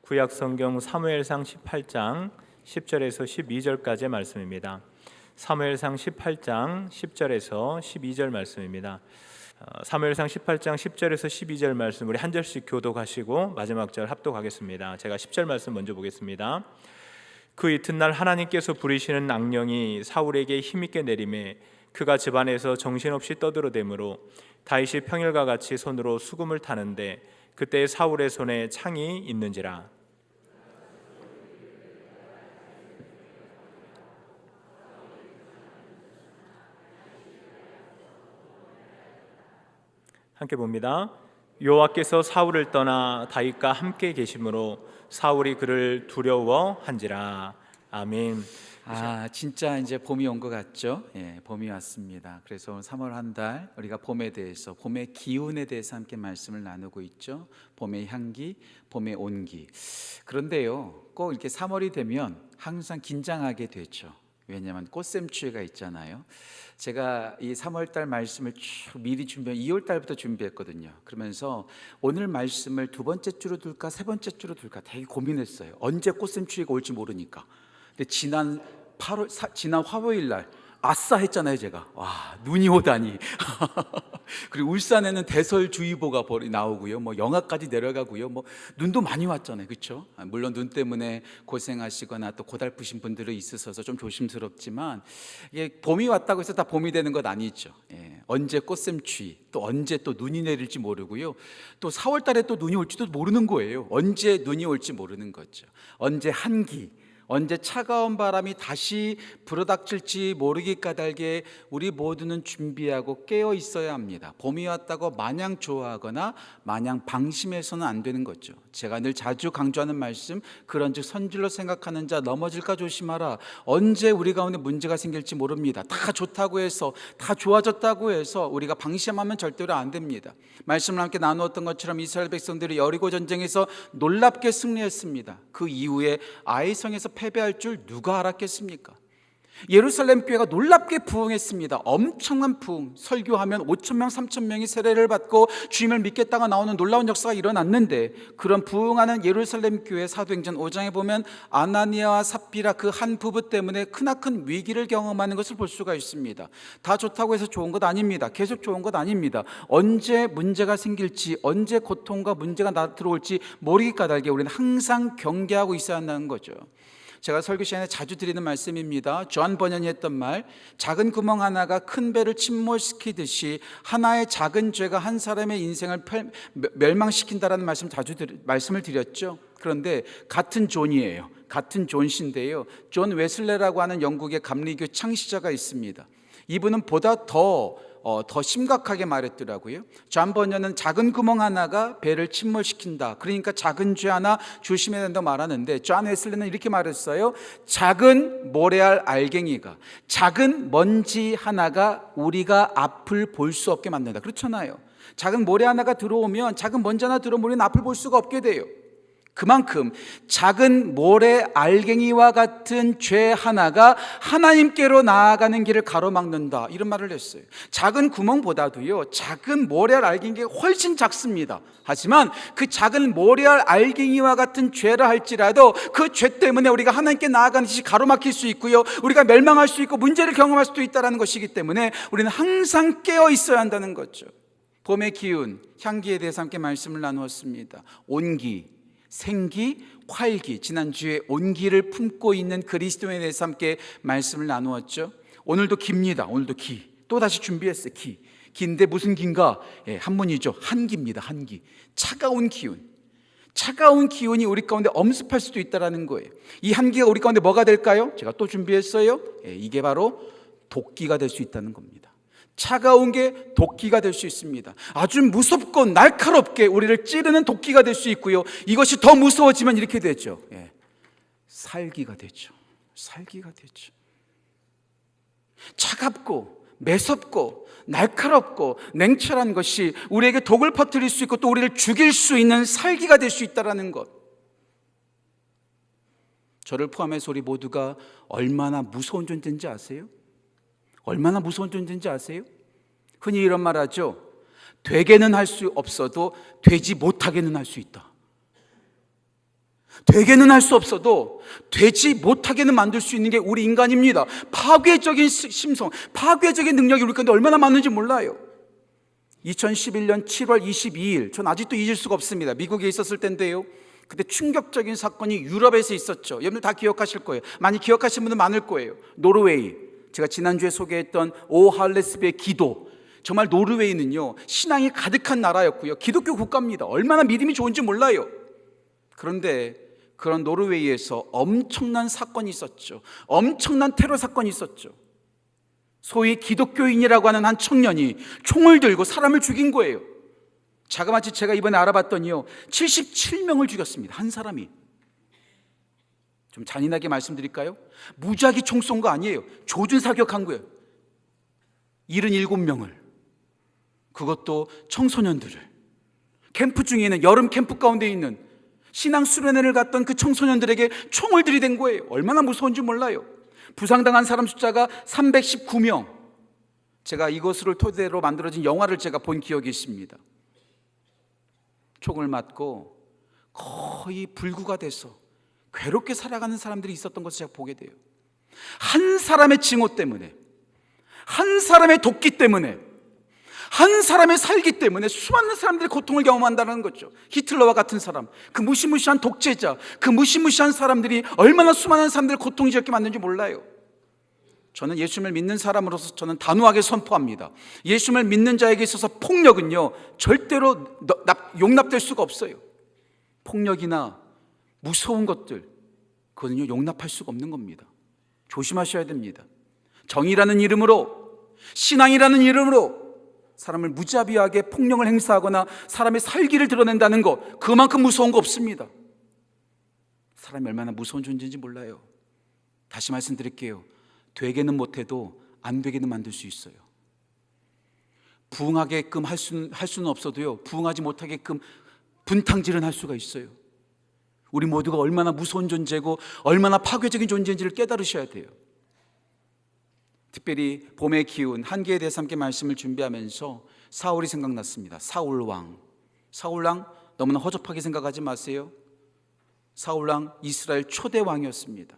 구약 성경 사무엘상 18장 10절에서 12절까지의 말씀입니다. 사무엘상 18장 10절에서 12절 말씀입니다. 사무엘상 18장 10절에서 12절 말씀 우리 한 절씩 교독하시고 마지막 절 합독하겠습니다. 제가 10절 말씀 먼저 보겠습니다. 그 이튿날 하나님께서 부리시는 악령이 사울에게 힘있게 내림에 그가 집안에서 정신없이 떠들어대므로 다윗이 평일과 같이 손으로 수금을 타는데 그때 사울의 손에 창이 있는지라. 함께 봅니다. 여호와께서 사울을 떠나 다윗과 함께 계심으로 사울이 그를 두려워한지라. 아멘. 진짜 이제 봄이 온 것 같죠? 예, 봄이 왔습니다. 그래서 오늘 3월 한 달 우리가 봄에 대해서, 봄의 기운에 대해서 함께 말씀을 나누고 있죠. 봄의 향기, 봄의 온기. 그런데요, 꼭 이렇게 3월이 되면 항상 긴장하게 되죠. 왜냐하면 꽃샘추위가 있잖아요. 제가 이 3월달 말씀을 쭉 미리 2월달부터 준비했거든요. 그러면서 오늘 말씀을 두 번째 주로 둘까 세 번째 주로 둘까 되게 고민했어요. 언제 꽃샘추위가 올지 모르니까. 근데 지난 화요일 날 아싸 했잖아요. 제가 와, 눈이 오다니. 그리고 울산에는 대설주의보가 나오고요, 영하까지 내려가고요, 눈도 많이 왔잖아요, 그렇죠? 물론 눈 때문에 고생하시거나 또 고달프신 분들이 있으셔서 좀 조심스럽지만 이게 봄이 왔다고 해서 다 봄이 되는 것 아니죠. 예, 언제 꽃샘추위, 또 언제 또 눈이 내릴지 모르고요, 또 4월달에 또 눈이 올지도 모르는 거예요. 언제 눈이 올지 모르는 거죠. 언제 한기, 언제 차가운 바람이 다시 불어닥칠지 모르기 까닭에 우리 모두는 준비하고 깨어 있어야 합니다. 봄이 왔다고 마냥 좋아하거나 마냥 방심해서는 안 되는 거죠. 제가 늘 자주 강조하는 말씀, 그런즉 선질로 생각하는 자 넘어질까 조심하라. 언제 우리 가운데 문제가 생길지 모릅니다. 다 좋다고 해서, 다 좋아졌다고 해서 우리가 방심하면 절대로 안 됩니다. 말씀을 함께 나누었던 것처럼 이스라엘 백성들이 여리고 전쟁에서 놀랍게 승리했습니다. 그 이후에 아이성에서 패배할 줄 누가 알았겠습니까? 예루살렘 교회가 놀랍게 부흥했습니다. 엄청난 부흥, 설교하면 5,000명, 3,000명이 세례를 받고 주님을 믿겠다가 나오는 놀라운 역사가 일어났는데, 그런 부흥하는 예루살렘 교회 사도행전 5장에 보면 아나니아와 삽비라 그 한 부부 때문에 크나큰 위기를 경험하는 것을 볼 수가 있습니다. 다 좋다고 해서 좋은 것 아닙니다. 계속 좋은 것 아닙니다. 언제 문제가 생길지, 언제 고통과 문제가 들어올지 모르기 까닭에 우리는 항상 경계하고 있어야 한다는 거죠. 제가 설교 시간에 자주 드리는 말씀입니다. 존 버년이 했던 말, 작은 구멍 하나가 큰 배를 침몰시키듯이 하나의 작은 죄가 한 사람의 인생을 멸망시킨다라는 말씀을 드렸죠. 그런데 같은 존이에요. 같은 존신데요, 존 웨슬레라고 하는 영국의 감리교 창시자가 있습니다. 이분은 보다 더 심각하게 말했더라고요. 존 버년은 작은 구멍 하나가 배를 침몰시킨다, 그러니까 작은 죄 하나 조심해야 된다고 말하는데, 존 웨슬리는 이렇게 말했어요. 작은 모래알 알갱이가, 작은 먼지 하나가 우리가 앞을 볼 수 없게 만든다. 그렇잖아요. 작은 모래 하나가 들어오면, 작은 먼지 하나 들어오면 우리는 앞을 볼 수가 없게 돼요. 그만큼 작은 모래 알갱이와 같은 죄 하나가 하나님께로 나아가는 길을 가로막는다, 이런 말을 했어요. 작은 구멍보다도요, 작은 모래알 알갱이가 훨씬 작습니다. 하지만 그 작은 모래알 알갱이와 같은 죄라 할지라도 그 죄 때문에 우리가 하나님께 나아가는 것이 가로막힐 수 있고요, 우리가 멸망할 수 있고 문제를 경험할 수도 있다는 것이기 때문에 우리는 항상 깨어 있어야 한다는 거죠. 봄의 기운, 향기에 대해서 함께 말씀을 나누었습니다. 온기, 생기, 활기, 지난주에 온기를 품고 있는 그리스도인에 대해서 함께 말씀을 나누었죠. 오늘도 기입니다. 오늘도 기, 또다시 준비했어요. 기인데 무슨 기인가? 한문이죠. 한기입니다. 한기, 차가운 기운. 차가운 기운이 우리 가운데 엄습할 수도 있다는 거예요. 이 한기가 우리 가운데 뭐가 될까요? 제가 또 준비했어요. 이게 바로 도끼가 될 수 있다는 겁니다. 차가운 게 도끼가 될 수 있습니다. 아주 무섭고 날카롭게 우리를 찌르는 도끼가 될 수 있고요, 이것이 더 무서워지면 이렇게 되죠. 살기가 되죠. 살기가 되죠. 차갑고 매섭고 날카롭고 냉철한 것이 우리에게 독을 퍼뜨릴 수 있고 또 우리를 죽일 수 있는 살기가 될 수 있다는 것. 저를 포함해서 우리 모두가 얼마나 무서운 존재인지 아세요? 얼마나 무서운 존재인지 아세요? 흔히 이런 말 하죠. 되게는 할 수 없어도 되지 못하게는 할 수 있다. 되게는 할 수 없어도 되지 못하게는 만들 수 있는 게 우리 인간입니다. 파괴적인 심성, 파괴적인 능력이 우리 가운데 얼마나 많은지 몰라요. 2011년 7월 22일, 전 아직도 잊을 수가 없습니다. 미국에 있었을 때인데요, 그때 충격적인 사건이 유럽에서 있었죠. 여러분들 다 기억하실 거예요. 많이 기억하시는 분들 많을 거예요. 노르웨이, 제가 지난주에 소개했던 오 할레스비의 기도, 정말 노르웨이는요 신앙이 가득한 나라였고요, 기독교 국가입니다. 얼마나 믿음이 좋은지 몰라요. 그런데 그런 노르웨이에서 엄청난 사건이 있었죠. 엄청난 테러 사건이 있었죠. 소위 기독교인이라고 하는 한 청년이 총을 들고 사람을 죽인 거예요. 자그마치 제가 이번에 알아봤더니요 77명을 죽였습니다. 한 사람이. 좀 잔인하게 말씀드릴까요? 무작위 총 쏜 거 아니에요. 조준 사격한 거예요. 77명을. 그것도 청소년들을. 캠프 중에 있는, 여름 캠프 가운데 있는 신앙 수련회를 갔던 그 청소년들에게 총을 들이댄 거예요. 얼마나 무서운지 몰라요. 부상당한 사람 숫자가 319명. 제가 이것을 토대로 만들어진 영화를 제가 본 기억이 있습니다. 총을 맞고 거의 불구가 돼서 괴롭게 살아가는 사람들이 있었던 것을 제가 보게 돼요. 한 사람의 징후 때문에, 한 사람의 도끼 때문에, 한 사람의 살기 때문에 수많은 사람들이 고통을 경험한다는 거죠. 히틀러와 같은 사람, 그 무시무시한 독재자, 그 무시무시한 사람들이 얼마나 수많은 사람들을 고통스럽게 만드는지 몰라요. 저는 예수님을 믿는 사람으로서 저는 단호하게 선포합니다. 예수님을 믿는 자에게 있어서 폭력은요 절대로 용납될 수가 없어요. 폭력이나 무서운 것들, 그거는요 용납할 수가 없는 겁니다. 조심하셔야 됩니다. 정의라는 이름으로, 신앙이라는 이름으로 사람을 무자비하게 폭력을 행사하거나 사람의 살기를 드러낸다는 것, 그만큼 무서운 거 없습니다. 사람이 얼마나 무서운 존재인지 몰라요. 다시 말씀드릴게요. 되게는 못해도 안 되게는 만들 수 있어요. 부응하게끔 할 수는 없어도요, 부응하지 못하게끔 분탕질은 할 수가 있어요. 우리 모두가 얼마나 무서운 존재고 얼마나 파괴적인 존재인지를 깨달으셔야 돼요. 특별히 봄의 기운, 한계에 대해서 함께 말씀을 준비하면서 사울이 생각났습니다. 사울왕 너무나 허접하게 생각하지 마세요. 사울왕 이스라엘 초대 왕이었습니다.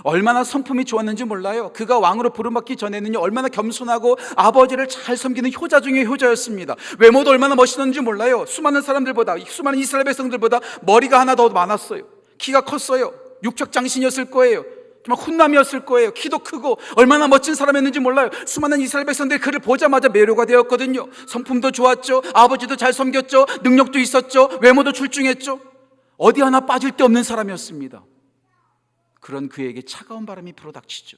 얼마나 성품이 좋았는지 몰라요. 그가 왕으로 부름받기 전에는요 얼마나 겸손하고 아버지를 잘 섬기는 효자 중에 효자였습니다. 외모도 얼마나 멋있었는지 몰라요. 수많은 사람들보다, 수많은 이스라엘 백성들보다 머리가 하나 더 많았어요. 키가 컸어요. 육척장신이었을 거예요. 정말 훈남이었을 거예요. 키도 크고 얼마나 멋진 사람이었는지 몰라요. 수많은 이스라엘 백성들이 그를 보자마자 매료가 되었거든요. 성품도 좋았죠. 아버지도 잘 섬겼죠. 능력도 있었죠. 외모도 출중했죠. 어디 하나 빠질 데 없는 사람이었습니다. 그런 그에게 차가운 바람이 불어닥치죠.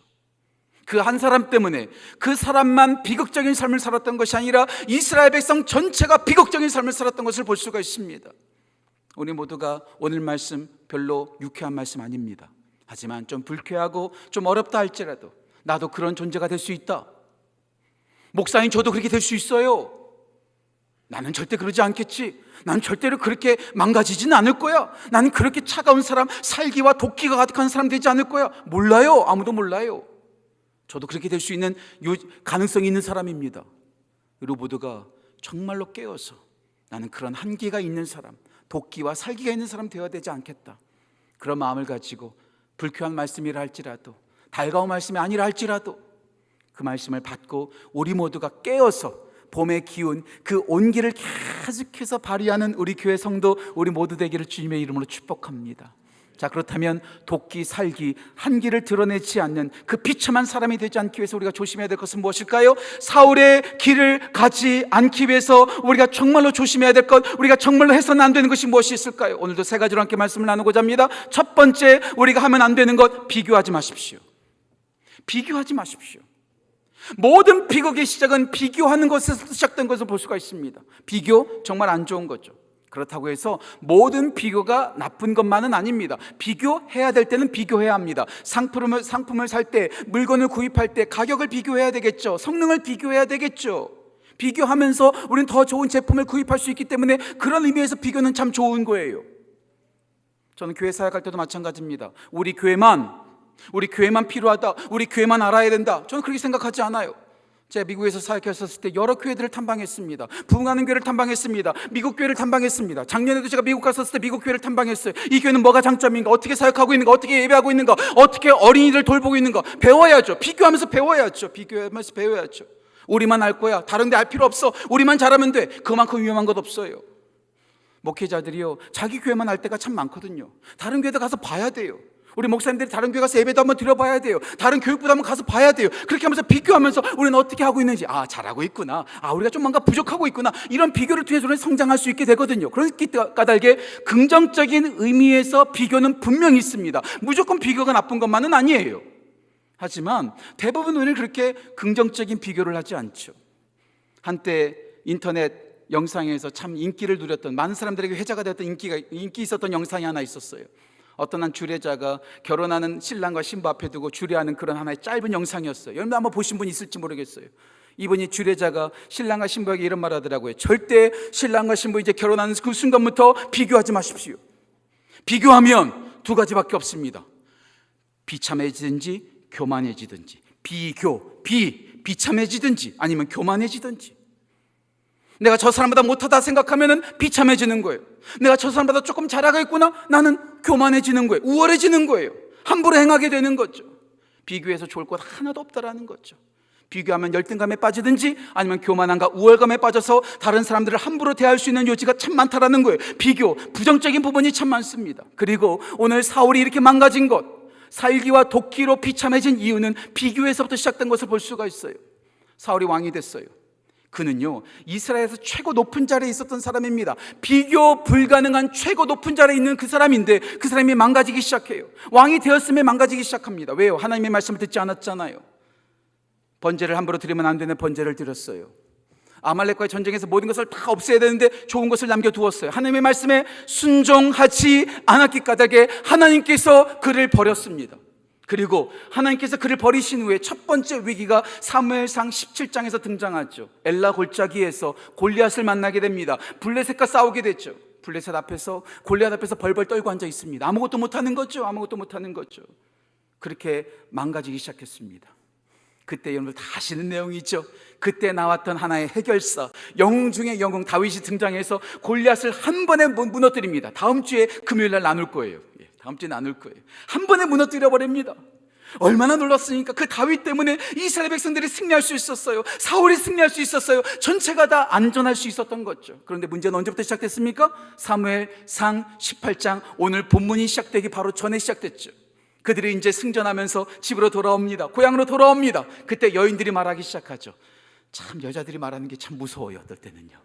그 한 사람 때문에, 그 사람만 비극적인 삶을 살았던 것이 아니라 이스라엘 백성 전체가 비극적인 삶을 살았던 것을 볼 수가 있습니다. 우리 모두가 오늘 말씀 별로 유쾌한 말씀 아닙니다. 하지만 좀 불쾌하고 좀 어렵다 할지라도 나도 그런 존재가 될 수 있다. 목사님, 저도 그렇게 될 수 있어요. 나는 절대 그러지 않겠지. 난 절대로 그렇게 망가지지는 않을 거야. 나는 그렇게 차가운 사람, 살기와 도끼가 가득한 사람 되지 않을 거야. 몰라요. 아무도 몰라요. 저도 그렇게 될 수 있는 가능성이 있는 사람입니다. 우리 모두가 정말로 깨어서 나는 그런 한계가 있는 사람, 도끼와 살기가 있는 사람 되어야 되지 않겠다. 그런 마음을 가지고 불쾌한 말씀이라 할지라도, 달가운 말씀이 아니라 할지라도 그 말씀을 받고 우리 모두가 깨어서 봄의 기운, 그 온기를 계속해서 발휘하는 우리 교회 성도, 우리 모두 되기를 주님의 이름으로 축복합니다. 자, 그렇다면 도끼, 살기, 한기를 드러내지 않는 그 비참한 사람이 되지 않기 위해서 우리가 조심해야 될 것은 무엇일까요? 사울의 길을 가지 않기 위해서 우리가 정말로 조심해야 될 것, 우리가 정말로 해서는 안 되는 것이 무엇이 있을까요? 오늘도 세 가지로 함께 말씀을 나누고자 합니다. 첫 번째, 우리가 하면 안 되는 것, 비교하지 마십시오. 비교하지 마십시오. 모든 비극의 시작은 비교하는 것에서 시작된 것을 볼 수가 있습니다. 비교 정말 안 좋은 거죠. 그렇다고 해서 모든 비교가 나쁜 것만은 아닙니다. 비교해야 될 때는 비교해야 합니다. 상품을 살 때, 물건을 구입할 때 가격을 비교해야 되겠죠. 성능을 비교해야 되겠죠. 비교하면서 우리는 더 좋은 제품을 구입할 수 있기 때문에 그런 의미에서 비교는 참 좋은 거예요. 저는 교회 사역할 때도 마찬가지입니다. 우리 교회만 필요하다, 우리 교회만 알아야 된다, 저는 그렇게 생각하지 않아요. 제가 미국에서 사역했었을 때 여러 교회들을 탐방했습니다. 부흥하는 교회를 탐방했습니다. 미국 교회를 탐방했습니다. 작년에도 제가 미국 갔었을 때 미국 교회를 탐방했어요. 이 교회는 뭐가 장점인가? 어떻게 사역하고 있는가? 어떻게 예배하고 있는가? 어떻게 어린이들 돌보고 있는가? 배워야죠. 비교하면서 배워야죠. 비교하면서 배워야죠. 우리만 알 거야. 다른 데 알 필요 없어. 우리만 잘하면 돼. 그만큼 위험한 것 없어요. 목회자들이요, 자기 교회만 알 때가 참 많거든요. 다른 교회도 가서 봐야 돼요. 우리 목사님들이 다른 교회 가서 예배도 한번 드려봐야 돼요. 다른 교육부도 한번 가서 봐야 돼요. 그렇게 하면서 비교하면서 우리는 어떻게 하고 있는지, 잘하고 있구나, 우리가 좀 뭔가 부족하고 있구나, 이런 비교를 통해서 우리는 성장할 수 있게 되거든요. 그렇기 까닭에 긍정적인 의미에서 비교는 분명히 있습니다. 무조건 비교가 나쁜 것만은 아니에요. 하지만 대부분 우리는 그렇게 긍정적인 비교를 하지 않죠. 한때 인터넷 영상에서 참 인기를 누렸던, 많은 사람들에게 회자가 되었던 인기 있었던 영상이 하나 있었어요. 어떤 한 주례자가 결혼하는 신랑과 신부 앞에 두고 주례하는 그런 하나의 짧은 영상이었어요. 여러분 한번 보신 분 있을지 모르겠어요. 이분이 주례자가 신랑과 신부에게 이런 말 하더라고요. 절대 신랑과 신부 이제 결혼하는 그 순간부터 비교하지 마십시오. 비교하면 두 가지밖에 없습니다. 비참해지든지 교만해지든지. 비참해지든지 아니면 교만해지든지. 내가 저 사람보다 못하다 생각하면 비참해지는 거예요. 내가 저 사람보다 조금 잘하겠구나, 나는 교만해지는 거예요. 우월해지는 거예요. 함부로 행하게 되는 거죠. 비교해서 좋을 것 하나도 없다라는 거죠. 비교하면 열등감에 빠지든지 아니면 교만함과 우월감에 빠져서 다른 사람들을 함부로 대할 수 있는 요지가 참 많다라는 거예요. 비교, 부정적인 부분이 참 많습니다. 그리고 오늘 사울이 이렇게 망가진 것, 살기와 도끼로 비참해진 이유는 비교에서부터 시작된 것을 볼 수가 있어요. 사울이 왕이 됐어요. 그는요, 이스라엘에서 최고 높은 자리에 있었던 사람입니다. 비교 불가능한 최고 높은 자리에 있는 그 사람인데 그 사람이 망가지기 시작해요. 왕이 되었음에 망가지기 시작합니다. 왜요? 하나님의 말씀을 듣지 않았잖아요. 번제를 함부로 드리면 안 되는 번제를 드렸어요. 아말렉과의 전쟁에서 모든 것을 다 없애야 되는데 좋은 것을 남겨두었어요. 하나님의 말씀에 순종하지 않았기 까닭에 하나님께서 그를 버렸습니다. 그리고 하나님께서 그를 버리신 후에 첫 번째 위기가 사무엘상 17장에서 등장하죠. 엘라 골짜기에서 골리앗을 만나게 됩니다. 블레셋과 싸우게 됐죠. 블레셋 앞에서, 골리앗 앞에서 벌벌 떨고 앉아 있습니다. 아무것도 못하는 거죠. 그렇게 망가지기 시작했습니다. 그때 여러분들 다 아시는 내용이죠. 그때 나왔던 하나의 해결사, 영웅 중에 영웅 다윗이 등장해서 골리앗을 한 번에 무너뜨립니다. 다음 주에 금요일 날 나눌 거예요. 다음 주에 나눌 거예요. 한 번에 무너뜨려 버립니다. 얼마나 놀랐으니까. 그 다윗 때문에 이스라엘 백성들이 승리할 수 있었어요. 사울이 승리할 수 있었어요. 전체가 다 안전할 수 있었던 거죠. 그런데 문제는 언제부터 시작됐습니까? 사무엘상 18장, 오늘 본문이 시작되기 바로 전에 시작됐죠. 그들이 이제 승전하면서 집으로 돌아옵니다. 고향으로 돌아옵니다. 그때 여인들이 말하기 시작하죠. 참 여자들이 말하는 게 참 무서워요. 어떨 때는요.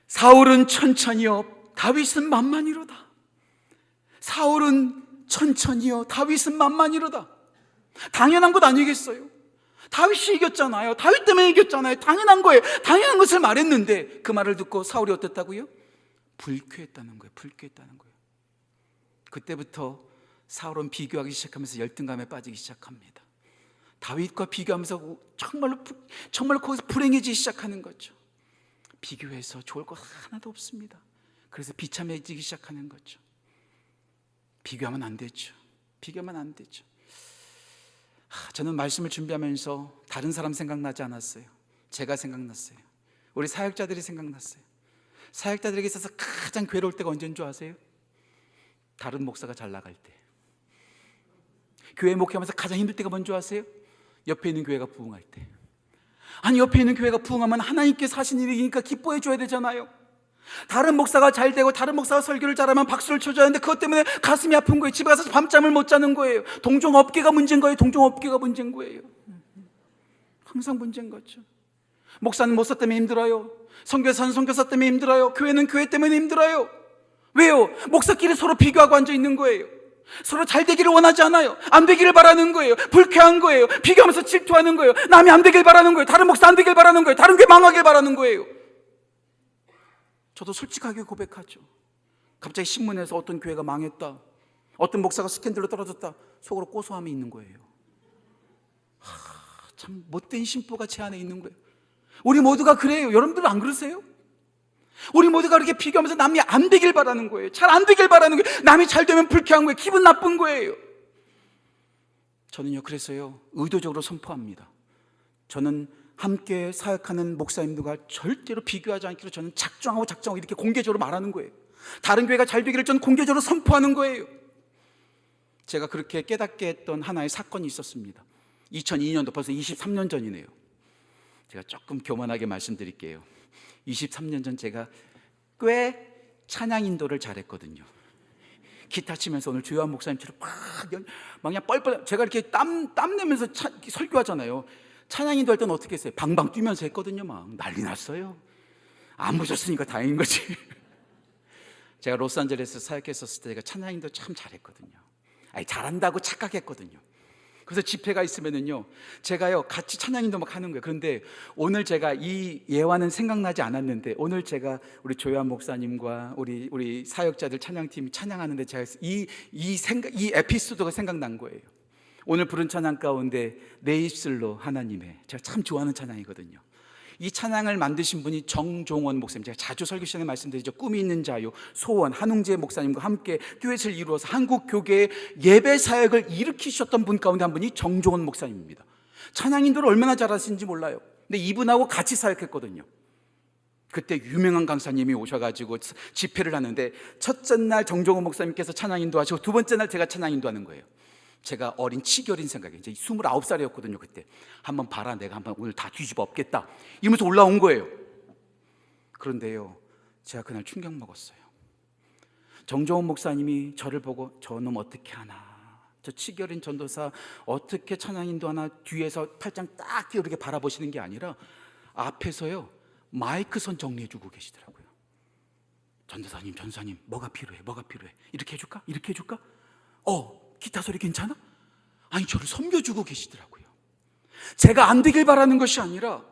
사울은 천천히요, 다윗은 만만히로다. 사울은 천천히요, 다윗은 만만히로다. 당연한 것 아니겠어요? 다윗이 이겼잖아요. 다윗 때문에 이겼잖아요. 당연한 거예요. 당연한 것을 말했는데 그 말을 듣고 사울이 어땠다고요? 불쾌했다는 거예요. 그때부터 사울은 비교하기 시작하면서 열등감에 빠지기 시작합니다. 다윗과 비교하면서 정말로 거기서 불행해지기 시작하는 거죠. 비교해서 좋을 것 하나도 없습니다. 그래서 비참해지기 시작하는 거죠. 비교하면 안 되죠. 저는 말씀을 준비하면서 다른 사람 생각나지 않았어요. 제가 생각났어요. 우리 사역자들이 생각났어요. 사역자들에게 있어서 가장 괴로울 때가 언제인 줄 아세요? 다른 목사가 잘 나갈 때. 교회 목회하면서 가장 힘들 때가 뭔지 아세요? 옆에 있는 교회가 부흥할 때. 아니, 옆에 있는 교회가 부흥하면 하나님께서 하신 일이니까 기뻐해 줘야 되잖아요. 다른 목사가 잘 되고 다른 목사가 설교를 잘하면 박수를 쳐줘야 하는데 그것 때문에 가슴이 아픈 거예요. 집에 가서 밤잠을 못 자는 거예요. 동종업계가 문제인 거예요. 항상 문제인 거죠. 목사는 목사 때문에 힘들어요. 선교사는 선교사 때문에 힘들어요. 교회는 교회 때문에 힘들어요. 왜요? 목사끼리 서로 비교하고 앉아 있는 거예요. 서로 잘 되기를 원하지 않아요. 안 되기를 바라는 거예요. 불쾌한 거예요. 비교하면서 질투하는 거예요. 남이 안 되길 바라는 거예요. 다른 목사 안 되길 바라는 거예요. 다른 교회 망하길 바라는 거예요. 저도 솔직하게 고백하죠. 갑자기 신문에서 어떤 교회가 망했다, 어떤 목사가 스캔들로 떨어졌다, 속으로 고소함이 있는 거예요. 참 못된 심보가 제 안에 있는 거예요. 우리 모두가 그래요. 여러분들은 안 그러세요? 우리 모두가 그렇게 비교하면서 남이 안 되길 바라는 거예요. 잘 안 되길 바라는 거예요. 남이 잘 되면 불쾌한 거예요. 기분 나쁜 거예요. 저는요, 그래서요, 의도적으로 선포합니다. 저는 함께 사역하는 목사님들과 절대로 비교하지 않기로 저는 작정하고 이렇게 공개적으로 말하는 거예요. 다른 교회가 잘 되기를 저는 공개적으로 선포하는 거예요. 제가 그렇게 깨닫게 했던 하나의 사건이 있었습니다. 2002년도 벌써 23년 전이네요. 제가 조금 교만하게 말씀드릴게요. 23년 전 제가 꽤 찬양 인도를 잘했거든요. 기타 치면서 오늘 조요한 목사님처럼 막 그냥 뻘뻘, 제가 이렇게 땀 내면서 설교하잖아요. 찬양 인도할 때는 어떻게 했어요? 방방 뛰면서 했거든요. 막 난리 났어요. 안 보셨으니까 다행인 거지. 제가 로스앤젤레스 사역했었을 때 제가 찬양 인도 참 잘했거든요. 아니, 잘한다고 착각했거든요. 그래서 집회가 있으면은요, 제가요 같이 찬양인도 막 하는 거예요. 그런데 오늘 제가 이 예화는 생각나지 않았는데, 오늘 제가 우리 조요한 목사님과 우리 사역자들 찬양팀이 찬양하는데 제가 이 에피소드가 생각난 거예요. 오늘 부른 찬양 가운데 내 입술로 하나님의, 제가 참 좋아하는 찬양이거든요. 이 찬양을 만드신 분이 정종원 목사님, 제가 자주 설교 시간에 말씀드리죠. 꿈이 있는 자유, 소원, 한웅재 목사님과 함께 듀엣을 이루어서 한국 교계의 예배 사역을 일으키셨던 분 가운데 한 분이 정종원 목사님입니다. 찬양 인도를 얼마나 잘하시는지 몰라요. 근데 이분하고 같이 사역했거든요. 그때 유명한 강사님이 오셔가지고 집회를 하는데, 첫째 날 정종원 목사님께서 찬양 인도하시고 두 번째 날 제가 찬양 인도하는 거예요. 제가 치결인 생각에 이제 29살이었거든요. 그때 한번 봐라, 내가 한번 오늘 다 뒤집어 엎겠다 이러면서 올라온 거예요. 그런데요, 제가 그날 충격 먹었어요. 정종원 목사님이 저를 보고 저놈 어떻게 하나, 저 치결인 전도사 어떻게 찬양 인도하나, 뒤에서 팔짱 딱 끼고 이렇게 바라보시는 게 아니라 앞에서요 마이크 선 정리해주고 계시더라고요. 전도사님 뭐가 필요해, 이렇게 해줄까, 기타 소리 괜찮아? 아니, 저를 섬겨주고 계시더라고요. 제가 안 되길 바라는 것이 아니라,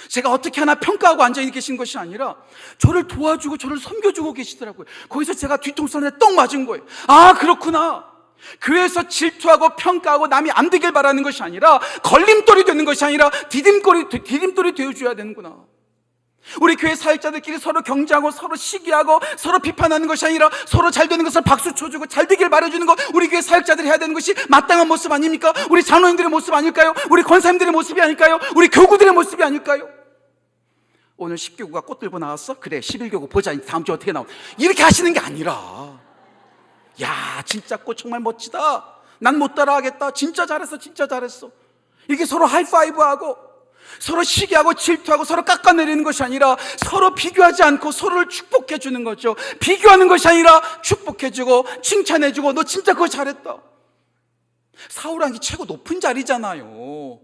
제가 어떻게 하나 평가하고 앉아 계신 것이 아니라 저를 도와주고 저를 섬겨주고 계시더라고요. 거기서 제가 뒤통수에 떡 맞은 거예요. 아, 그렇구나. 교회에서 질투하고 평가하고 남이 안 되길 바라는 것이 아니라, 걸림돌이 되는 것이 아니라 디딤돌이 되어줘야 되는구나. 우리 교회 사역자들끼리 서로 경쟁하고 서로 시기하고 서로 비판하는 것이 아니라 서로 잘 되는 것을 박수 쳐주고 잘 되길 바라주는 것, 우리 교회 사역자들이 해야 되는 것이 마땅한 모습 아닙니까? 우리 장로님들의 모습 아닐까요? 우리 권사님들의 모습이 아닐까요? 우리 교구들의 모습이 아닐까요? 오늘 10교구가 꽃 들고 나왔어? 그래, 11교구 보자, 다음 주에 어떻게 나와? 이렇게 하시는 게 아니라, 야, 진짜 꽃 정말 멋지다, 난 못 따라하겠다, 진짜 잘했어. 이렇게 서로 하이파이브하고 서로 시기하고 질투하고 서로 깎아내리는 것이 아니라, 서로 비교하지 않고 서로를 축복해 주는 거죠. 비교하는 것이 아니라 축복해주고 칭찬해주고, 너 진짜 그거 잘했다. 사울왕이 최고 높은 자리잖아요.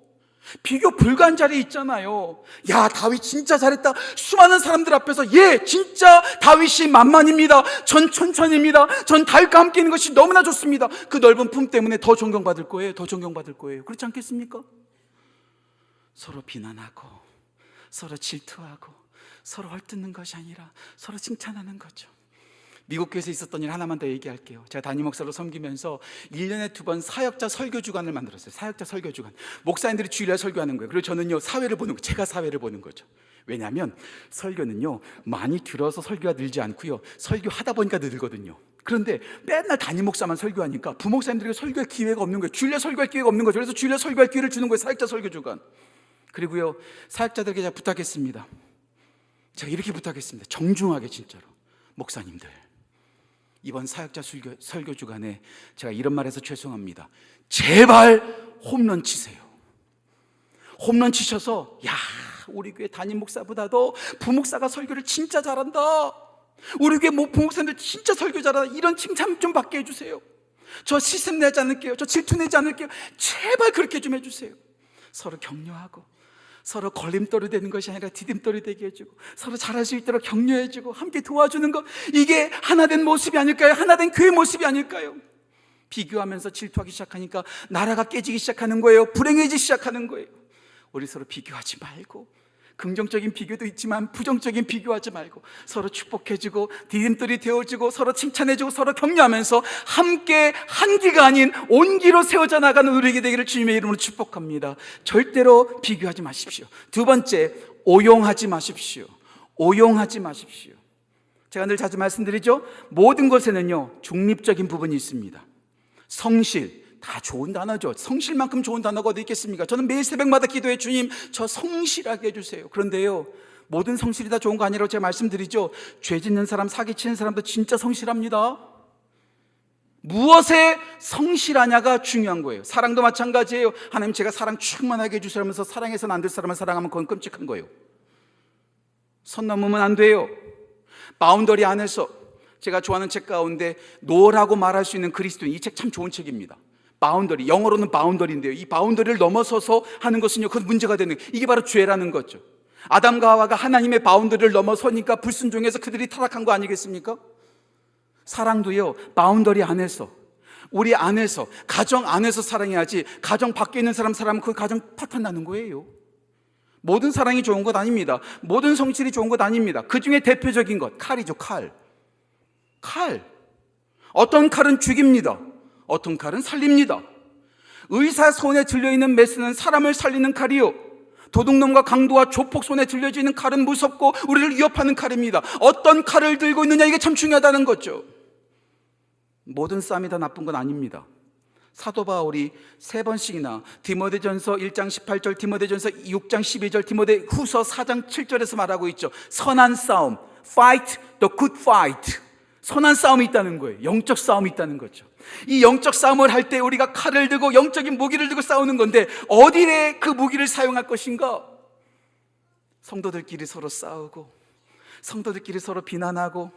비교 불가한 자리에 있잖아요. 야, 다윗 진짜 잘했다. 수많은 사람들 앞에서, 진짜 다윗이 만만입니다. 전 천천입니다. 전 다윗과 함께 있는 것이 너무나 좋습니다. 그 넓은 품 때문에 더 존경받을 거예요. 그렇지 않겠습니까? 서로 비난하고 서로 질투하고 서로 헐뜯는 것이 아니라 서로 칭찬하는 거죠. 미국 교회에서 있었던 일 하나만 더 얘기할게요. 제가 담임 목사로 섬기면서 1년에 2번 사역자 설교 주간을 만들었어요. 사역자 설교 주간. 목사님들이 주일날 설교하는 거예요. 그리고 저는요 사회를 보는 거예요. 제가 사회를 보는 거죠. 왜냐하면 설교는요 많이 들어서 설교가 늘지 않고요, 설교하다 보니까 늘거든요. 그런데 맨날 담임 목사만 설교하니까 부목사님들에게 설교할 기회가 없는 거예요. 주일날 설교할 기회가 없는 거죠. 그래서 주일날 설교할 기회를 주는 거예요. 사역자 설교 주간. 그리고요, 사역자들에게 제가 부탁했습니다. 제가 이렇게 부탁했습니다. 정중하게, 진짜로. 목사님들, 이번 사역자 설교 주간에 제가 이런 말해서 죄송합니다. 제발 홈런 치세요. 홈런 치셔서, 야, 우리 교회 담임 목사보다도 부목사가 설교를 진짜 잘한다, 우리 교회 부목사님들 진짜 설교 잘한다, 이런 칭찬 좀 받게 해주세요. 저 시슴 내지 않을게요. 저 질투 내지 않을게요. 제발 그렇게 좀 해주세요. 서로 격려하고 서로 걸림돌이 되는 것이 아니라 디딤돌이 되게 해주고 서로 잘할 수 있도록 격려해주고 함께 도와주는 것, 이게 하나된 모습이 아닐까요? 하나된 교회 모습이 아닐까요? 비교하면서 질투하기 시작하니까 나라가 깨지기 시작하는 거예요. 불행해지기 시작하는 거예요. 우리 서로 비교하지 말고, 긍정적인 비교도 있지만 부정적인 비교하지 말고 서로 축복해주고 디딤돌이 되어주고 서로 칭찬해주고 서로 격려하면서 함께 한 기가 아닌 온 기로 세워져 나가는 우리에게 되기를 주님의 이름으로 축복합니다. 절대로 비교하지 마십시오. 두 번째, 오용하지 마십시오. 제가 늘 자주 말씀드리죠, 모든 것에는요 중립적인 부분이 있습니다. 성실, 다 좋은 단어죠. 성실만큼 좋은 단어가 어디 있겠습니까? 저는 매일 새벽마다 기도해, 주님, 저 성실하게 해주세요. 그런데요, 모든 성실이 다 좋은 거 아니라고 제가 말씀드리죠. 죄 짓는 사람, 사기치는 사람도 진짜 성실합니다. 무엇에 성실하냐가 중요한 거예요. 사랑도 마찬가지예요. 하나님, 제가 사랑 충만하게 해주세요 하면서 사랑해서는 안 될 사람을 사랑하면 그건 끔찍한 거예요. 선 넘으면 안 돼요. 바운더리 안에서, 제가 좋아하는 책 가운데 노라고 말할 수 있는 그리스도인, 이 책 참 좋은 책입니다. 바운더리, 영어로는 바운더리인데요, 이 바운더리를 넘어서서 하는 것은요, 그건 문제가 되는 거예요. 이게 바로 죄라는 거죠. 아담과 하와가 하나님의 바운더리를 넘어서니까 불순종해서 그들이 타락한 거 아니겠습니까? 사랑도요, 바운더리 안에서, 우리 안에서, 가정 안에서 사랑해야지, 가정 밖에 있는 사랑하면 그 가정 파탄 나는 거예요. 모든 사랑이 좋은 것 아닙니다. 모든 성실이 좋은 것 아닙니다. 그 중에 대표적인 것, 칼이죠. 칼. 어떤 칼은 죽입니다. 어떤 칼은 살립니다. 의사 손에 들려있는 메스는 사람을 살리는 칼이요, 도둑놈과 강도와 조폭 손에 들려지는 칼은 무섭고 우리를 위협하는 칼입니다. 어떤 칼을 들고 있느냐, 이게 참 중요하다는 거죠. 모든 싸움이 다 나쁜 건 아닙니다. 사도 바울이 3번씩이나 디모데전서 1장 18절, 디모데전서 6장 12절, 디모데후서 4장 7절에서 말하고 있죠. 선한 싸움, fight the good fight. 선한 싸움이 있다는 거예요. 영적 싸움이 있다는 거죠. 이 영적 싸움을 할 때 우리가 칼을 들고 영적인 무기를 들고 싸우는 건데, 어디에 그 무기를 사용할 것인가? 성도들끼리 서로 싸우고, 성도들끼리 서로 비난하고,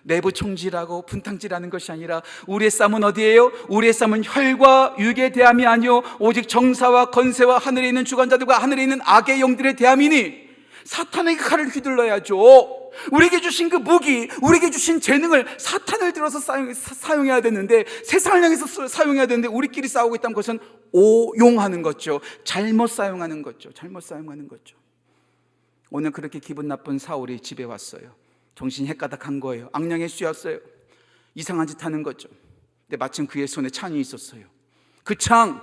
내부 총질하고 분탕질하는 것이 아니라, 우리의 싸움은 어디예요? 우리의 싸움은 혈과 육의 대함이 아니요 오직 정사와 건세와 하늘에 있는 주관자들과 하늘에 있는 악의 영들의 대함이니, 사탄에게 칼을 휘둘러야죠. 우리에게 주신 그 무기, 우리에게 주신 재능을 사탄을 들어서 사용해야 되는데, 세상을 향해서 사용해야 되는데, 우리끼리 싸우고 있다는 것은 오용하는 거죠. 잘못 사용하는 거죠. 오늘 그렇게 기분 나쁜 사울이 집에 왔어요. 정신이 헷가닥한 거예요. 악령에 씌었어요. 이상한 짓 하는 거죠. 근데 마침 그의 손에 창이 있었어요. 그 창,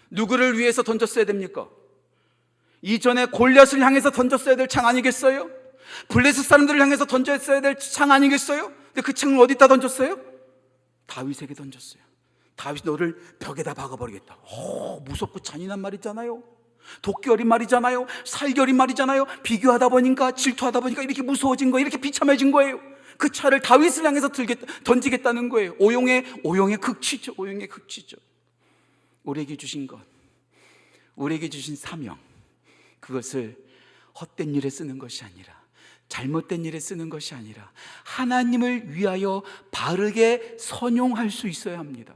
누구를 위해서 던졌어야 됩니까? 이전에 골리앗을 향해서 던졌어야 될 창 아니겠어요? 블레셋 사람들을 향해서 던졌어야 될 창 아니겠어요? 근데 그 창을 어디다 던졌어요? 다윗에게 던졌어요. 다윗이 너를 벽에다 박아버리겠다. 무섭고 잔인한 말이잖아요. 도끼 어린 말이잖아요. 살기 어린 말이잖아요. 비교하다 보니까, 질투하다 보니까 이렇게 무서워진 거예요. 이렇게 비참해진 거예요. 그 차를 다윗을 향해서 던지겠다는 거예요. 오용의 극치죠. 우리에게 주신 것, 우리에게 주신 사명, 그것을 헛된 일에 쓰는 것이 아니라, 잘못된 일에 쓰는 것이 아니라 하나님을 위하여 바르게 선용할 수 있어야 합니다.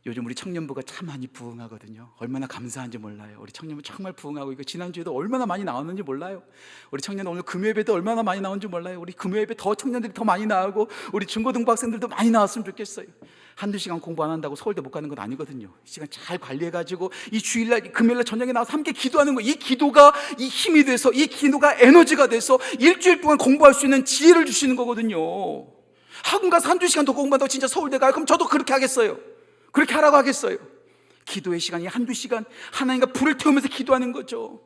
요즘 우리 청년부가 참 많이 부흥하거든요. 얼마나 감사한지 몰라요. 우리 청년부 정말 부흥하고, 이거 지난주에도 얼마나 많이 나왔는지 몰라요. 우리 청년 오늘 금요예배도 얼마나 많이 나오는지 몰라요. 우리 금요예배 더 청년들이 더 많이 나오고, 우리 중고등부 학생들도 많이 나왔으면 좋겠어요. 한두 시간 공부 안 한다고 서울대 못 가는 건 아니거든요. 이 시간 잘 관리해가지고 이 주일날, 금요일날 저녁에 나와서 함께 기도하는 거예요. 이 기도가 이 힘이 돼서, 이 기도가 에너지가 돼서 일주일 동안 공부할 수 있는 지혜를 주시는 거거든요. 학원 가서 한두 시간 더 공부한다고 진짜 서울대 가요? 그럼 저도 그렇게 하겠어요. 그렇게 하라고 하겠어요? 기도의 시간이 한두 시간 하나님과 불을 태우면서 기도하는 거죠.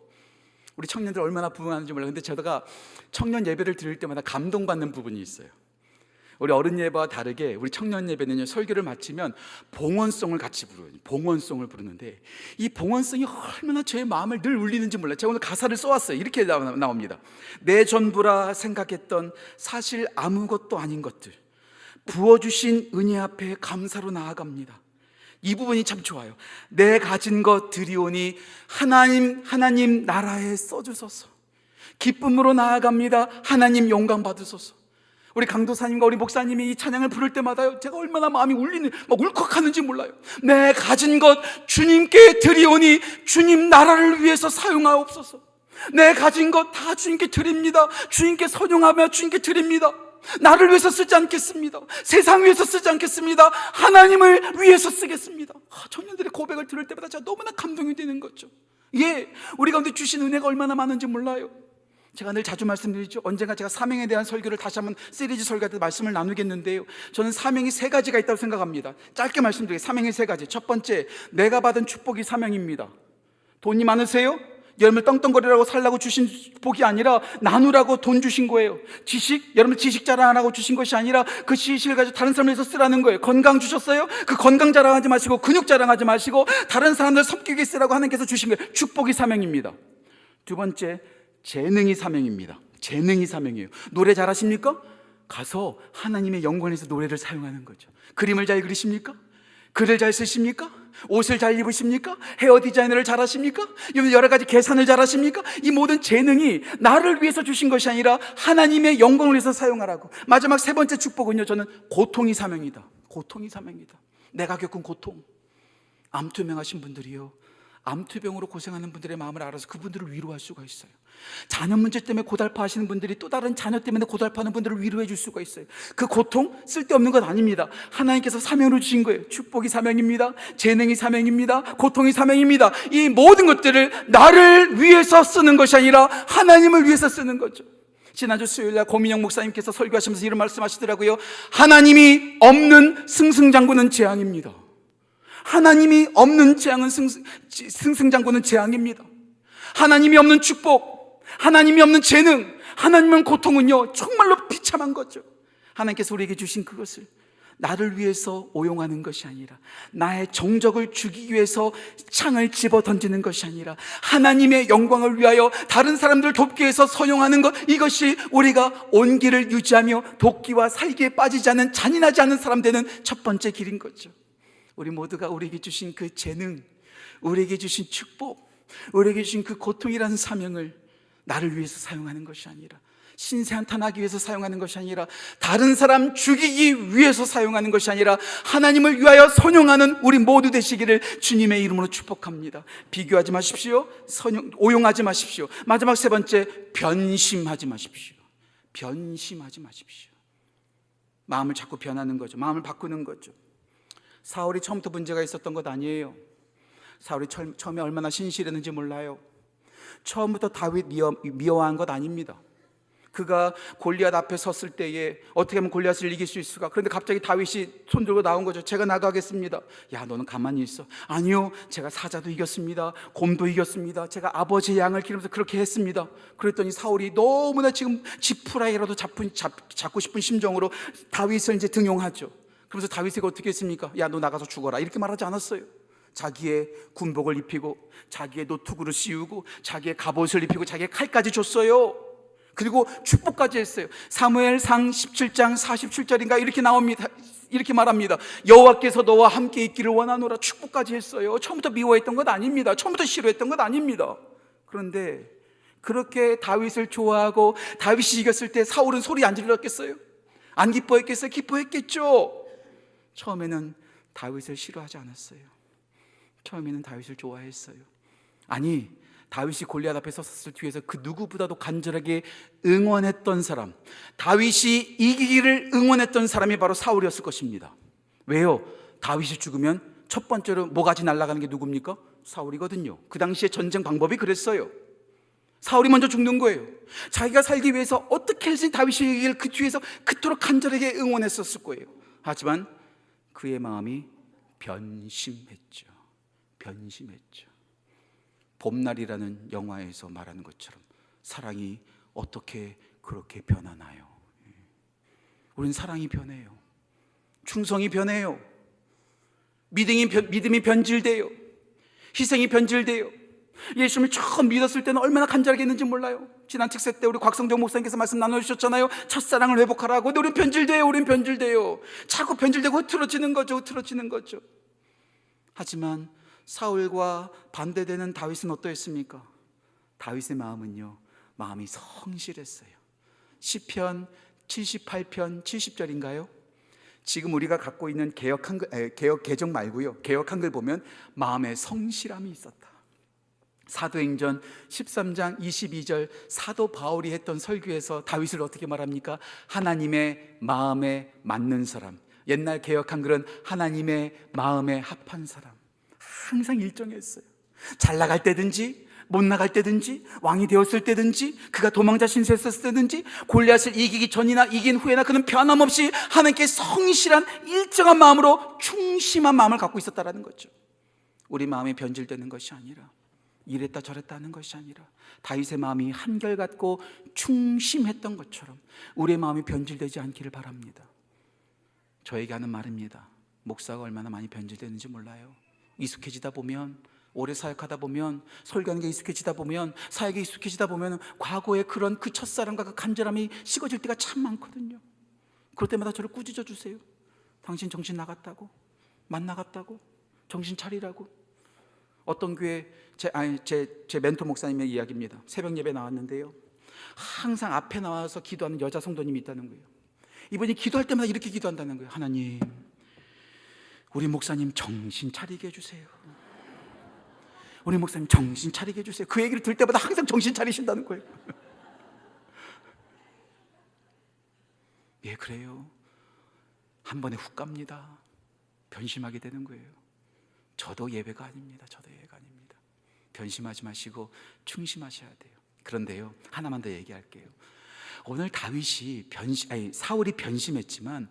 우리 청년들 얼마나 부흥하는지 몰라요. 근데 제가 청년 예배를 드릴 때마다 감동받는 부분이 있어요. 우리 어른 예배와 다르게 우리 청년 예배는요, 설교를 마치면 봉헌송을 같이 부르요. 봉헌송을 부르는데, 이 봉헌송이 얼마나 제 마음을 늘 울리는지 몰라요. 제가 오늘 가사를 써왔어요. 이렇게 나옵니다. 내 전부라 생각했던 사실 아무것도 아닌 것들, 부어주신 은혜 앞에 감사로 나아갑니다. 이 부분이 참 좋아요. 내 가진 것 드리오니 하나님 나라에 써주소서. 기쁨으로 나아갑니다. 하나님 영광 받으소서. 우리 강도사님과 우리 목사님이 이 찬양을 부를 때마다 제가 얼마나 마음이 막 울컥하는지 몰라요. 내 가진 것 주님께 드리오니 주님 나라를 위해서 사용하옵소서. 내 가진 것 다 주님께 드립니다. 주님께 선용하며 주님께 드립니다. 나를 위해서 쓰지 않겠습니다. 세상 위해서 쓰지 않겠습니다. 하나님을 위해서 쓰겠습니다. 청년들의 고백을 들을 때마다 제가 너무나 감동이 되는 거죠. 우리 가운데 주신 은혜가 얼마나 많은지 몰라요. 제가 늘 자주 말씀드리죠. 언젠가 제가 사명에 대한 설교를 다시 한번 시리즈 설교할 때 말씀을 나누겠는데요, 저는 사명이 3가지가 있다고 생각합니다. 짧게 말씀드리겠습니다. 사명이 3가지. 첫 번째, 내가 받은 축복이 사명입니다. 돈이 많으세요? 여러분을 떵떵거리라고 살라고 주신 복이 아니라 나누라고 돈 주신 거예요. 여러분 지식 자랑 안 하고 주신 것이 아니라 그 지식을 가지고 다른 사람을 위해서 쓰라는 거예요. 건강 주셨어요? 그 건강 자랑하지 마시고 근육 자랑하지 마시고 다른 사람들 섬기게 쓰라고 하나님께서 주신 거예요. 축복이 사명입니다. 두 번째, 재능이 사명입니다. 재능이 사명이에요. 노래 잘하십니까? 가서 하나님의 영광을 위해서 노래를 사용하는 거죠. 그림을 잘 그리십니까? 글을 잘 쓰십니까? 옷을 잘 입으십니까? 헤어 디자이너를 잘 하십니까? 여러 가지 계산을 잘 하십니까? 이 모든 재능이 나를 위해서 주신 것이 아니라 하나님의 영광을 위해서 사용하라고. 마지막 세 번째 축복은요, 저는 고통이 사명이다. 고통이 사명이다. 내가 겪은 고통. 암투병하신 분들이요, 암투병으로 고생하는 분들의 마음을 알아서 그분들을 위로할 수가 있어요. 자녀 문제 때문에 고달파하시는 분들이 또 다른 자녀 때문에 고달파하는 분들을 위로해 줄 수가 있어요. 그 고통 쓸데없는 것 아닙니다. 하나님께서 사명으로 주신 거예요. 축복이 사명입니다. 재능이 사명입니다. 고통이 사명입니다. 이 모든 것들을 나를 위해서 쓰는 것이 아니라 하나님을 위해서 쓰는 거죠. 지난주 수요일날 고민영 목사님께서 설교하시면서 이런 말씀하시더라고요. 하나님이 없는 승승장구는 재앙입니다. 하나님이 없는 재앙은 승승장구는 재앙입니다. 하나님이 없는 축복, 하나님이 없는 재능, 하나님은 고통은요 정말로 비참한 거죠. 하나님께서 우리에게 주신 그것을 나를 위해서 오용하는 것이 아니라, 나의 정적을 주기 위해서 창을 집어 던지는 것이 아니라 하나님의 영광을 위하여 다른 사람들을 돕기 위해서 선용하는 것, 이것이 우리가 온기를 유지하며 도끼와 살기에 빠지지 않는, 잔인하지 않은 사람 되는 첫 번째 길인 거죠. 우리 모두가 우리에게 주신 그 재능, 우리에게 주신 축복, 우리에게 주신 그 고통이라는 사명을 나를 위해서 사용하는 것이 아니라, 신세 한탄하기 위해서 사용하는 것이 아니라, 다른 사람 죽이기 위해서 사용하는 것이 아니라 하나님을 위하여 선용하는 우리 모두 되시기를 주님의 이름으로 축복합니다. 비교하지 마십시오. 오용하지 마십시오. 마지막 세 번째, 변심하지 마십시오. 변심하지 마십시오. 마음을 자꾸 변하는 거죠. 마음을 바꾸는 거죠. 사울이 처음부터 문제가 있었던 것 아니에요. 사울이 처음에 얼마나 신실했는지 몰라요. 처음부터 다윗 미워한 것 아닙니다. 그가 골리앗 앞에 섰을 때에 어떻게 하면 골리앗을 이길 수 있을까? 그런데 갑자기 다윗이 손 들고 나온 거죠. 제가 나가겠습니다. 야, 너는 가만히 있어. 아니요, 제가 사자도 이겼습니다. 곰도 이겼습니다. 제가 아버지의 양을 기르면서 그렇게 했습니다. 그랬더니 사울이 너무나 지금 지푸라기라도 잡고 싶은 심정으로 다윗을 이제 등용하죠. 그러면서 다윗이 어떻게 했습니까? 야, 너 나가서 죽어라, 이렇게 말하지 않았어요. 자기의 군복을 입히고, 자기의 노투구를 씌우고, 자기의 갑옷을 입히고, 자기의 칼까지 줬어요. 그리고 축복까지 했어요. 사무엘상 17장 47절인가 이렇게 나옵니다. 이렇게 말합니다. 여호와께서 너와 함께 있기를 원하노라. 축복까지 했어요. 처음부터 미워했던 것 아닙니다. 처음부터 싫어했던 것 아닙니다. 그런데 그렇게 다윗을 좋아하고 다윗이 이겼을 때 사울은 소리 안 질렀겠어요? 안 기뻐했겠어요? 기뻐했겠죠. 처음에는 다윗을 싫어하지 않았어요. 처음에는 다윗을 좋아했어요. 아니, 다윗이 골리앗 앞에 섰을 뒤에서 그 누구보다도 간절하게 응원했던 사람, 다윗이 이기기를 응원했던 사람이 바로 사울이었을 것입니다. 왜요? 다윗이 죽으면 첫 번째로 모가지 날아가는 게 누굽니까? 사울이거든요. 그 당시에 전쟁 방법이 그랬어요. 사울이 먼저 죽는 거예요. 자기가 살기 위해서 어떻게 해서 다윗이 이기기를 그 뒤에서 그토록 간절하게 응원했었을 거예요. 하지만 그의 마음이 변심했죠. 변심했죠. 봄날이라는 영화에서 말하는 것처럼 사랑이 어떻게 그렇게 변하나요? 우린 사랑이 변해요. 충성이 변해요. 믿음이 변질돼요. 희생이 변질돼요. 예수님을 처음 믿었을 때는 얼마나 간절하게 했는지 몰라요. 지난 특세 때 우리 곽성정 목사님께서 말씀 나눠주셨잖아요. 첫사랑을 회복하라고. 근데 우린 변질돼요. 우린 변질돼요. 자꾸 변질되고 흐트러지는 거죠. 하지만 사울과 반대되는 다윗은 어떠했습니까? 다윗의 마음은요, 마음이 성실했어요. 시편 78편 70절인가요? 지금 우리가 갖고 있는 개역 개정 말고요, 개역 한글 보면 마음에 성실함이 있었다. 사도행전 13장 22절 사도 바울이 했던 설교에서 다윗을 어떻게 말합니까? 하나님의 마음에 맞는 사람. 옛날 개역 한글은 하나님의 마음에 합한 사람. 항상 일정했어요. 잘 나갈 때든지 못 나갈 때든지, 왕이 되었을 때든지, 그가 도망자 신세했을 때든지, 골리앗을 이기기 전이나 이긴 후에나 그는 변함없이 하나님께 성실한 일정한 마음으로 충심한 마음을 갖고 있었다라는 거죠. 우리 마음이 변질되는 것이 아니라 이랬다 저랬다 하는 것이 아니라 다윗의 마음이 한결같고 충심했던 것처럼 우리의 마음이 변질되지 않기를 바랍니다. 저에게 하는 말입니다. 목사가 얼마나 많이 변질되는지 몰라요. 익숙해지다 보면, 오래 사역하다 보면, 설교하는 게 익숙해지다 보면, 사역에 익숙해지다 보면 과거의 그런 그 첫사랑과 그 간절함이 식어질 때가 참 많거든요. 그럴 때마다 저를 꾸짖어 주세요. 당신 정신 나갔다고, 맛 나갔다고, 정신 차리라고. 어떤 교회 제 멘토 목사님의 이야기입니다. 새벽 예배 나왔는데요, 항상 앞에 나와서 기도하는 여자 성도님이 있다는 거예요. 이분이 기도할 때마다 이렇게 기도한다는 거예요. 하나님, 우리 목사님 정신 차리게 해주세요. 우리 목사님 정신 차리게 해주세요. 그 얘기를 들을 때마다 항상 정신 차리신다는 거예요. 예, 그래요. 한 번에 훅 갑니다. 변심하게 되는 거예요. 저도 예배가 아닙니다. 저도 예배가 아닙니다. 변심하지 마시고 충심하셔야 돼요. 그런데요, 하나만 더 얘기할게요. 오늘 사울이 변심했지만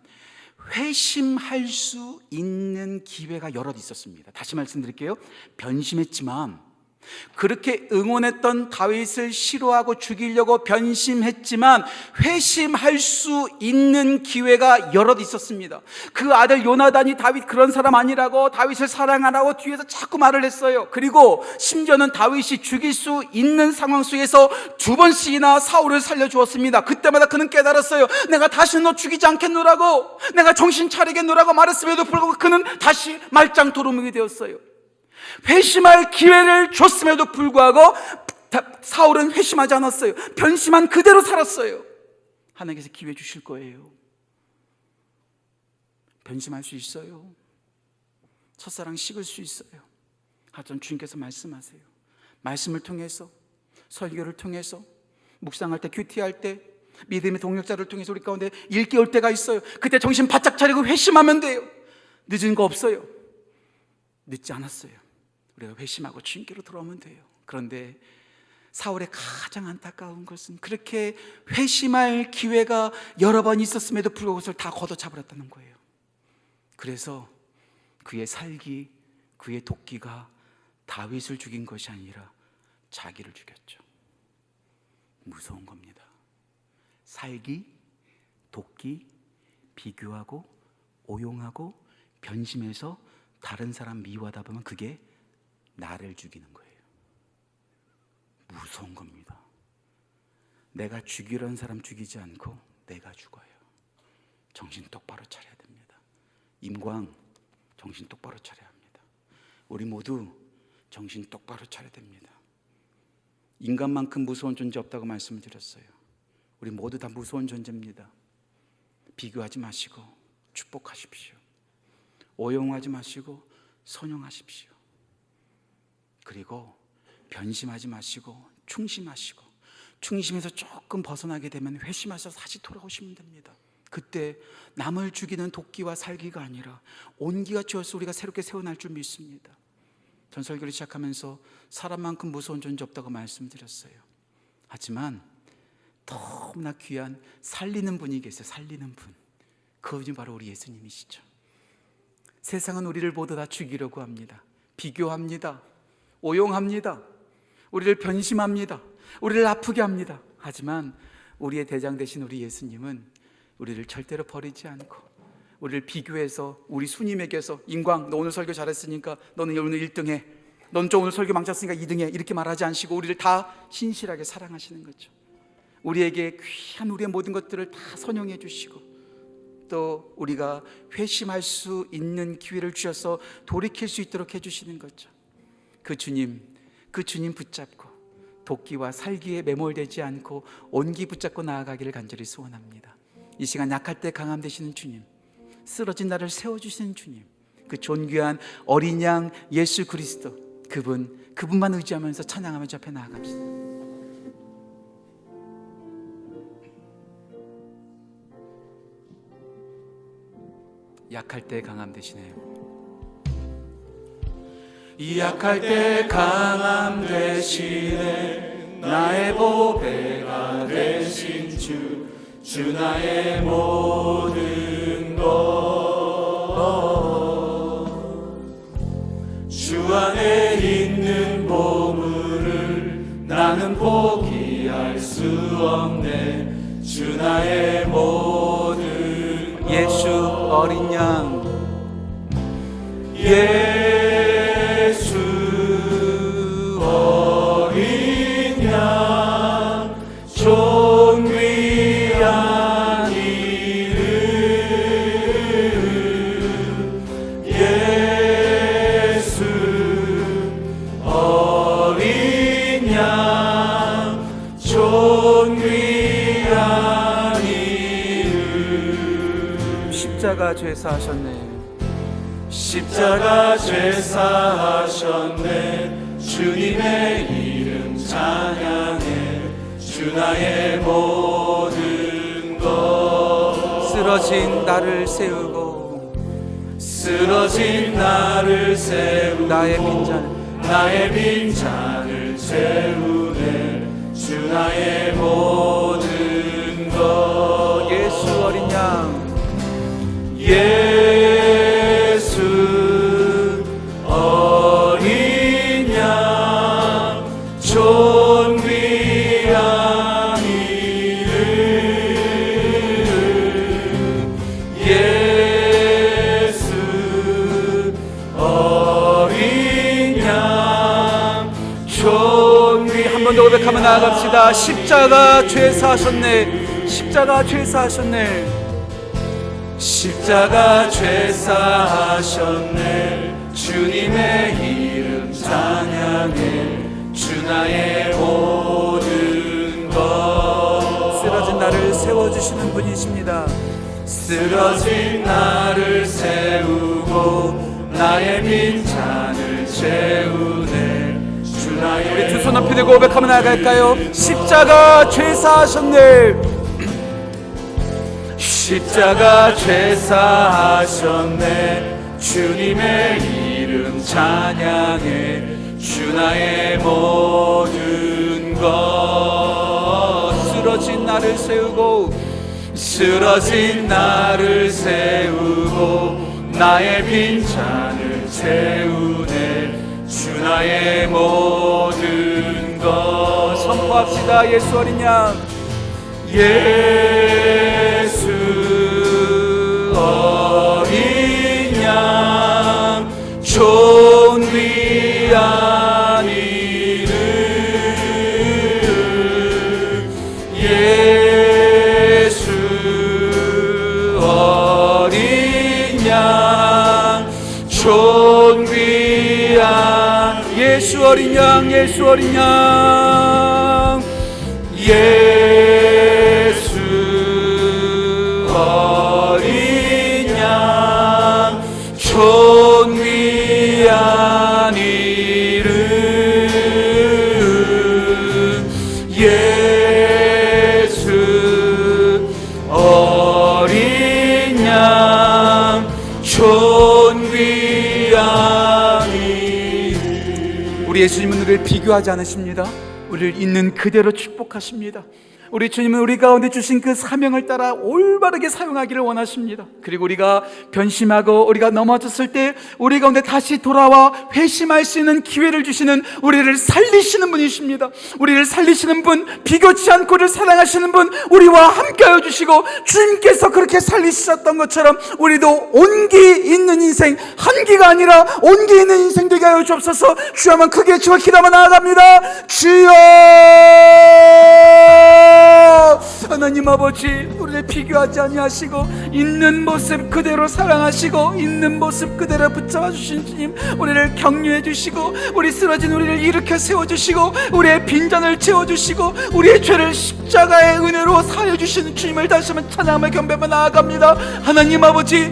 회심할 수 있는 기회가 여럿 있었습니다. 다시 말씀드릴게요. 변심했지만, 그렇게 응원했던 다윗을 싫어하고 죽이려고 변심했지만 회심할 수 있는 기회가 여럿 있었습니다. 그 아들 요나단이 다윗 그런 사람 아니라고, 다윗을 사랑하라고 뒤에서 자꾸 말을 했어요. 그리고 심지어는 다윗이 죽일 수 있는 상황 속에서 2번씩이나 사울을 살려주었습니다. 그때마다 그는 깨달았어요. 내가 다시 너 죽이지 않겠노라고, 내가 정신 차리겠노라고 말했음에도 불구하고 그는 다시 말짱 도루묵이 되었어요. 회심할 기회를 줬음에도 불구하고 사울은 회심하지 않았어요. 변심한 그대로 살았어요. 하나님께서 기회 주실 거예요. 변심할 수 있어요. 첫사랑 식을 수 있어요. 하여튼 주님께서 말씀하세요. 말씀을 통해서, 설교를 통해서, 묵상할 때, 큐티할 때, 믿음의 동력자를 통해서 우리 가운데 일깨울 때가 있어요. 그때 정신 바짝 차리고 회심하면 돼요. 늦은 거 없어요. 늦지 않았어요. 우리가 회심하고 주님께로 돌아오면 돼요. 그런데 사울의 가장 안타까운 것은 그렇게 회심할 기회가 여러 번 있었음에도 불구하고 그것을 다 걷어차버렸다는 거예요. 그래서 그의 살기, 그의 도끼가 다윗을 죽인 것이 아니라 자기를 죽였죠. 무서운 겁니다. 살기, 도끼, 비교하고 오용하고 변심해서 다른 사람 미워하다 보면 그게 나를 죽이는 거예요. 무서운 겁니다. 내가 죽이려는 사람 죽이지 않고 내가 죽어요. 정신 똑바로 차려야 됩니다. 임광, 정신 똑바로 차려야 합니다. 우리 모두 정신 똑바로 차려야 됩니다. 인간만큼 무서운 존재 없다고 말씀을 드렸어요. 우리 모두 다 무서운 존재입니다. 비교하지 마시고 축복하십시오. 오용하지 마시고 선용하십시오. 그리고 변심하지 마시고 충심하시고, 충심에서 조금 벗어나게 되면 회심하셔서 다시 돌아오시면 됩니다. 그때 남을 죽이는 도끼와 살기가 아니라 온기가 쥐어서 우리가 새롭게 세워날 줄 믿습니다. 전 설교를 시작하면서 사람만큼 무서운 존재 없다고 말씀드렸어요. 하지만 너무나 귀한 살리는 분이 계세요. 살리는 분, 그분이 바로 우리 예수님이시죠. 세상은 우리를 모두 다 죽이려고 합니다. 비교합니다. 오용합니다. 우리를 변심합니다. 우리를 아프게 합니다. 하지만 우리의 대장 되신 우리 예수님은 우리를 절대로 버리지 않고, 우리를 비교해서 우리 수님에게서 임광, 너 오늘 설교 잘했으니까 너는 오늘 1등해, 넌 좀 오늘 설교 망쳤으니까 2등해, 이렇게 말하지 않으시고 우리를 다 신실하게 사랑하시는 거죠. 우리에게 귀한 우리의 모든 것들을 다 선용해 주시고, 또 우리가 회심할 수 있는 기회를 주셔서 돌이킬 수 있도록 해주시는 거죠. 그 주님 붙잡고 도끼와 살기에 매몰되지 않고 온기 붙잡고 나아가기를 간절히 소원합니다. 이 시간 약할 때 강함 되시는 주님, 쓰러진 나를 세워주시는 주님, 그 존귀한 어린 양 예수 그리스도, 그분만 의지하면서 찬양하면서 앞에 나아갑시다. 약할 때 강함 되시네요. 약할 때 강함 되시네, 나의 보배가 되신 주 나의 모든 것, 주 안에 있는 보물 나는 포기할 수 없네. 주 나의 모든 것. 예수 어린 양, 예수 어린 양, 존귀한 이름. 예수 어린 양, 존귀한 이름. 십자가 죄사하셨네. 십자가 죄사하셨네. 주님의 이름 찬양해. 주 나의 모든 것. 쓰러진 나를 세우고, 쓰러진 나를 세우고, 나의 빈잔을, 나의 빈잔을 채우네. 주 나의 모든 것. 예수 어린 양, 예수 어린 양, 존귀한 이름. 예수 어린 양, 존귀. 한 번 더 고백하며 나아갑시다. 십자가 죄사하셨네. 십자가 죄사하셨네. 십자가 죄사하셨네. 주님의 이름 찬양해. 주 나의 모든 것. 쓰러진 나를 세워주시는 분이십니다. 쓰러진 나를 세우고, 나의 빈잔을 채우네. 주 나의. 우리 두 손 앞에 들고 고백하며 나아갈까요? 십자가 죄사하셨네. 십자가 죄사하셨네. 주님의 이름 찬양해. 주 나의 모든 것. 쓰러진 나를 세우고, 쓰러진 나를 세우고, 나의 빈잔을 채우네. 주 나의 모든 것. 선포합시다. 예수 어린 양, 예수 어린 양, 존귀한 이름. 예수 어린 양, 존귀한. 예수 어린 양, 예수 어린 양, 예수 어린 양, 존귀한 이름. 예수 어린 양, 존귀한 이름. 우리 예수님은 우리를 비교하지 않으십니다. 우리를 있는 그대로 축복하십니다. 우리 주님은 우리 가운데 주신 그 사명을 따라 올바르게 사용하기를 원하십니다. 그리고 우리가 변심하고 우리가 넘어졌을 때 우리 가운데 다시 돌아와 회심할 수 있는 기회를 주시는, 우리를 살리시는 분이십니다. 우리를 살리시는 분, 비교치 않고 우리를 사랑하시는 분, 우리와 함께하여 주시고, 주님께서 그렇게 살리셨던 것처럼 우리도 온기 있는 인생, 한기가 아니라 온기 있는 인생 되게 하여 주옵소서. 주여 한번 크게 주와 기도하며 나아갑니다. 주여, 하나님 아버지, 우리를 비교하지 아니하시고 있는 모습 그대로 사랑하시고 있는 모습 그대로 붙잡아 주신 주님, 우리를 격려해 주시고 우리 쓰러진 우리를 일으켜 세워주시고 우리의 빈잔을 채워주시고 우리의 죄를 십자가의 은혜로 사여 주시는 주님을 다시 한번 찬양하며 경배하며 나아갑니다. 하나님 아버지,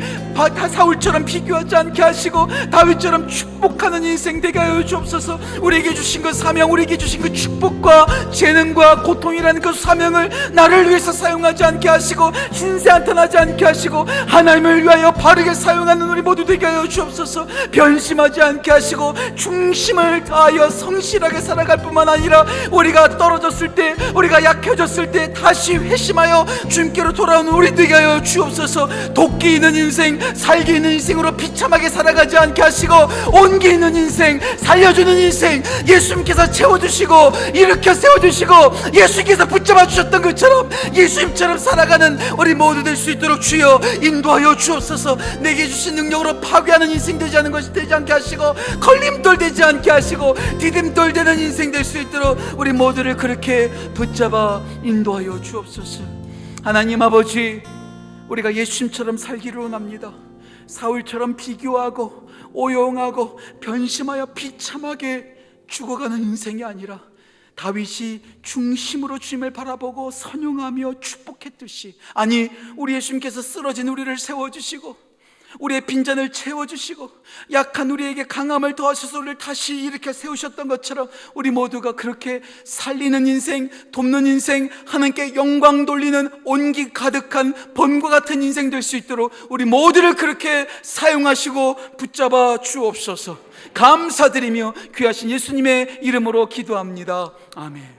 사울처럼 비교하지 않게 하시고 다윗처럼 축복하는 인생 되게 하여 주옵소서. 우리에게 주신 그 사명, 우리에게 주신 그 축복과 재능과 고통이라는 그 사명을 나를 위해서 사용하지 않게 하시고 하시고 신세 한탄하지 않게 하시고 하나님을 위하여 바르게 사용하는 우리 모두 되게 하여 주옵소서. 변심하지 않게 하시고 중심을 다하여 성실하게 살아갈 뿐만 아니라 우리가 떨어졌을 때, 우리가 약해졌을 때 다시 회심하여 주님께로 돌아오는 우리 되게 하여 주옵소서. 도끼 있는 인생, 살기 있는 인생으로 비참하게 살아가지 않게 하시고 온기 있는 인생, 살려주는 인생 예수님께서 채워주시고 일으켜 세워주시고 예수님께서 붙잡아 주셨던 것처럼 예수님처럼 살아가는 우리 모두 될 수 있도록 주여 인도하여 주옵소서. 내게 주신 능력으로 파괴하는 인생 되지 않은 것이 되지 않게 하시고 걸림돌 되지 않게 하시고 디딤돌 되는 인생 될 수 있도록 우리 모두를 그렇게 붙잡아 인도하여 주옵소서. 하나님 아버지, 우리가 예수님처럼 살기를 원합니다. 사울처럼 비교하고 오용하고 변심하여 비참하게 죽어가는 인생이 아니라 다윗이 중심으로 주님을 바라보고 선용하며 축복했듯이, 아니 우리 예수님께서 쓰러진 우리를 세워주시고 우리의 빈잔을 채워주시고 약한 우리에게 강함을 더하셔서 우리를 다시 일으켜 세우셨던 것처럼 우리 모두가 그렇게 살리는 인생, 돕는 인생, 하나님께 영광 돌리는 온기 가득한 봄과 같은 인생 될 수 있도록 우리 모두를 그렇게 사용하시고 붙잡아 주옵소서. 감사드리며 귀하신 예수님의 이름으로 기도합니다. 아멘.